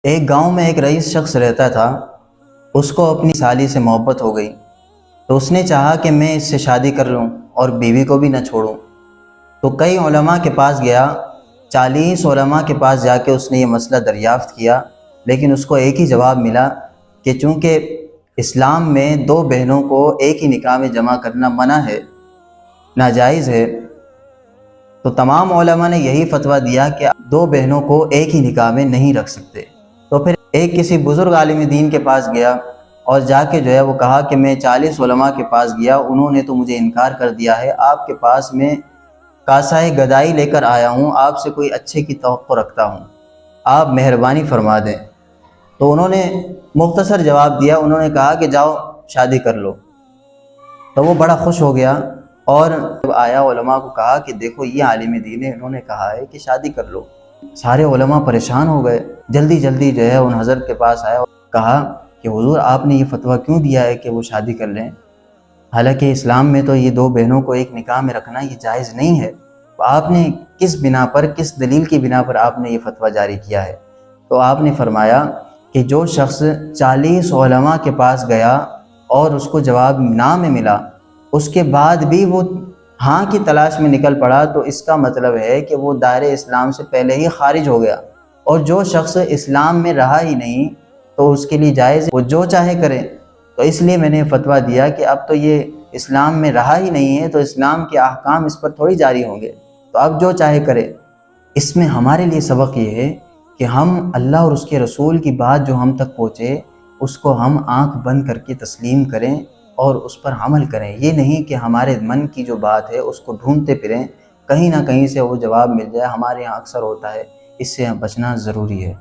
ایک گاؤں میں ایک رئیس شخص رہتا تھا۔ اس کو اپنی سالی سے محبت ہو گئی تو اس نے چاہا کہ میں اس سے شادی کر لوں اور بیوی کو بھی نہ چھوڑوں۔ تو کئی علماء کے پاس گیا، 40 علماء کے پاس جا کے اس نے یہ مسئلہ دریافت کیا، لیکن اس کو ایک ہی جواب ملا کہ چونکہ اسلام میں 2 بہنوں کو ایک ہی نکاح میں جمع کرنا منع ہے، ناجائز ہے، تو تمام علماء نے یہی فتویٰ دیا کہ 2 بہنوں کو ایک ہی نکاح میں نہیں رکھ سکتے۔ تو پھر ایک کسی بزرگ عالم دین کے پاس گیا اور جا کے وہ کہا کہ میں 40 علماء کے پاس گیا، انہوں نے تو مجھے انکار کر دیا ہے، آپ کے پاس میں کاسائے گدائی لے کر آیا ہوں، آپ سے کوئی اچھے کی توقع رکھتا ہوں، آپ مہربانی فرما دیں۔ تو انہوں نے مختصر جواب دیا، انہوں نے کہا کہ جاؤ شادی کر لو۔ تو وہ بڑا خوش ہو گیا اور جب آیا علماء کو کہا کہ دیکھو یہ عالم دین ہے، انہوں نے کہا ہے کہ شادی کر لو۔ سارے علماء پریشان ہو گئے، جلدی جلدی ان حضرت کے پاس آیا اور کہا کہ حضور آپ نے یہ فتویٰ کیوں دیا ہے کہ وہ شادی کر لیں؟ حالانکہ اسلام میں تو یہ 2 بہنوں کو ایک نکاح میں رکھنا یہ جائز نہیں ہے، تو آپ نے کس بنا پر، کس دلیل کی بنا پر آپ نے یہ فتویٰ جاری کیا ہے؟ تو آپ نے فرمایا کہ جو شخص 40 علماء کے پاس گیا اور اس کو جواب نہ میں ملا، اس کے بعد بھی وہ ہاں کی تلاش میں نکل پڑا، تو اس کا مطلب ہے کہ وہ دائرہ اسلام سے پہلے ہی خارج ہو گیا، اور جو شخص اسلام میں رہا ہی نہیں تو اس کے لیے جائز ہے وہ جو چاہے کرے۔ تو اس لیے میں نے فتویٰ دیا کہ اب تو یہ اسلام میں رہا ہی نہیں ہے تو اسلام کے احکام اس پر تھوڑی جاری ہوں گے، تو اب جو چاہے کرے۔ اس میں ہمارے لیے سبق یہ ہے کہ ہم اللہ اور اس کے رسول کی بات جو ہم تک پہنچے اس کو ہم آنکھ بند کر کے تسلیم کریں اور اس پر عمل کریں، یہ نہیں کہ ہمارے من کی جو بات ہے اس کو ڈھونڈتے پھریں، کہیں نہ کہیں سے وہ جواب مل جائے۔ ہمارے یہاں اکثر ہوتا ہے، اس سے بچنا ضروری ہے۔